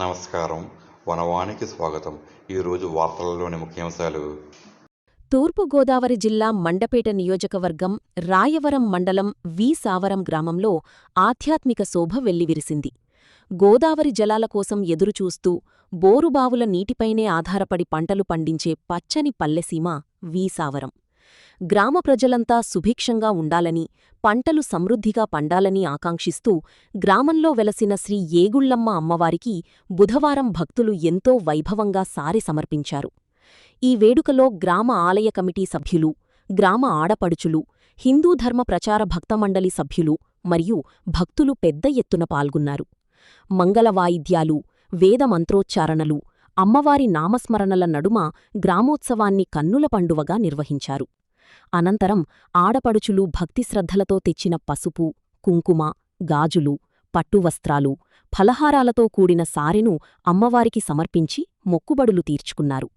నమస్కారం. వనవానికి స్వాగతం. ఈరోజు వార్తలలోని ముఖ్యాంశాలు. తూర్పుగోదావరి జిల్లా మండపేట నియోజకవర్గం రాయవరం మండలం వి సావరం గ్రామంలో ఆధ్యాత్మిక శోభ వెల్లివిరిసింది. గోదావరి జలాల కోసం ఎదురుచూస్తూ బోరుబావుల నీటిపైనే ఆధారపడి పంటలు పండించే పచ్చని పల్లెసీమ వి సావరం. గ్రామ ప్రజలంతా సుభిక్షంగా ఉండాలని, పంటలు సమృద్ధిగా పండాలని ఆకాంక్షిస్తూ గ్రామంలో వెలసిన శ్రీ ఏగుళ్లమ్మ అమ్మవారికి బుధవారం భక్తులు ఎంతో వైభవంగా సారె సమర్పించారు. ఈ వేడుకలో గ్రామ ఆలయ కమిటీ సభ్యులు, గ్రామ ఆడపడుచులు, హిందూ ధర్మ ప్రచార భక్తమండలి సభ్యులు మరియు భక్తులు పెద్ద ఎత్తున పాల్గొన్నారు. మంగళ వాయిద్యాలు, వేదమంత్రోచ్చారణలు, అమ్మవారి నామస్మరణల నడుమ గ్రామోత్సవాన్ని కన్నుల పండువగా నిర్వహించారు. అనంతరం ఆడపడుచులు భక్తిశ్రద్ధలతో తెచ్చిన పసుపు, కుంకుమ, గాజులు, పట్టువస్త్రాలు, ఫలహారాలతో కూడిన సారెను అమ్మవారికి సమర్పించి మొక్కుబడులు తీర్చుకున్నారు.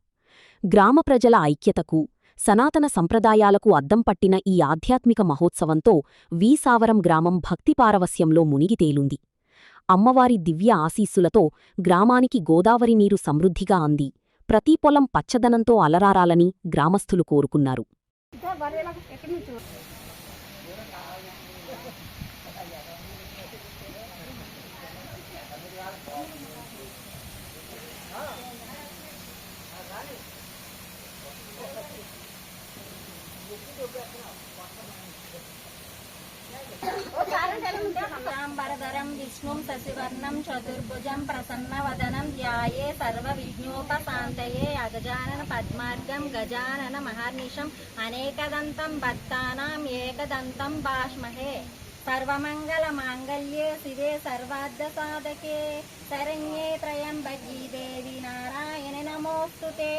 గ్రామ ప్రజల ఐక్యతకు, సనాతన సంప్రదాయాలకు అద్దం పట్టిన ఈ ఆధ్యాత్మిక మహోత్సవంతో వి సావరం గ్రామం భక్తిపారవస్యంలో మునిగితేలుంది. అమ్మవారి దివ్య ఆశీస్సులతో గ్రామానికి గోదావరి నీరు సమృద్ధిగా అంది ప్రతి పొలం పచ్చదనంతో అలరారాలని గ్రామస్థులు కోరుకున్నారు. వరదరం విష్ణుం శశివర్ణం చతుర్భుజం ప్రసన్నవదనం ధ్యాయే సర్వవిఘ్నోపశాంతయే అగజానన పద్మార్గం గజానన మహర్నిశం అనేకదంతం భక్తానాం ఏకదంతం భాష్మహే. సర్వమంగళమాంగళ్యే శివే సర్వార్థసాధకే శరణ్యే త్రయంబకీ దేవి నారాయణ నమోస్తుతే.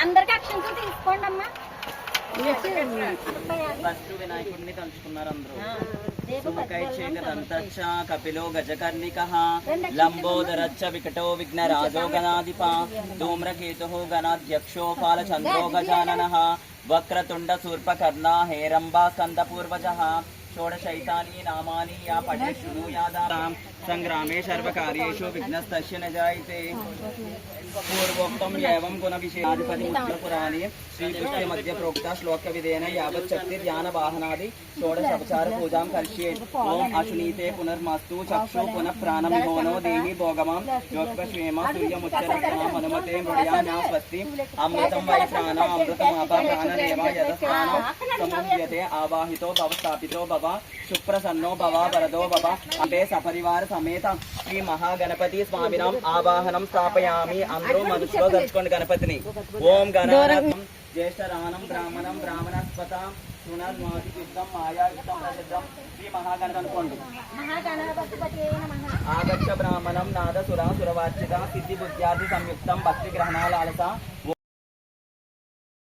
అందరికి అక్షంతలు తీసుకోండి అమ్మా. ఫస్ట్ వినాయకుడిని తలుచుకున్నారు అందరూ. సుముఖైచేకదంతచ్చ కపిలో గజకర్ణికః లంబోదరచ్చ వికటో విఘ్నరాజో గణాధిప ధూమ్రకేతుః గణాధ్యక్షో పాలచంద్రో గజాననః వక్రతుండ శూర్పకర్ణా హేరంబా స్కందపూర్వజః షోడశైతాని నామాని యా పఠే శృణుయాదారాం సంగ్రామే సర్వకార్యేషు విఘ్నస్తస్య న జాయతే. పూర్వోక్తం ఏవం గుణ విషయాధిపతి ముద్రపురాణే శ్రీకృష్ణ మధ్య ప్రోక్త శ్లోక విధేన యావచ్చక్తి ధ్యాన వాహనాది షోడశోపచార పూజాం కరిష్యే. ఓం అశునీతే పునర్మస్తు చక్షు పునః ప్రాణమిహోనో దేహి భోగమాం యోగక్షేమ సూర్యముచ్చరక్షమాం అనుమతే మృడయాన్యా స్వస్తి. అమృతం వై ప్రాణ అమృతమాపా ప్రాణనేవ యదస్థానం సముద్యతే ఆవాహితో భవ స్థాపితో భవ సుప్రసన్నో భవ వరదో భవ. అంటే సపరివార సమేత శ్రీ మహాగణపతి స్వామినాం ఆవాహనం స్థాపయామి. అందరూ మనసులో తలుచుకోండి గణపతిని. ఓం గణానాథం జ్యేష్ఠరాణం బ్రాహ్మణం బ్రాహ్మణస్పత సునర్మాదియుద్ధం మాయాయుద్ధం ప్రసిద్ధం శ్రీ మహాగణపతి అనుకోండి. ఆగచ్చ బ్రాహ్మణం నాద సురా సురవార్చిత సిద్ధి బుద్ధ్యాది సంయుక్తం భక్తి గ్రహణాలాలస.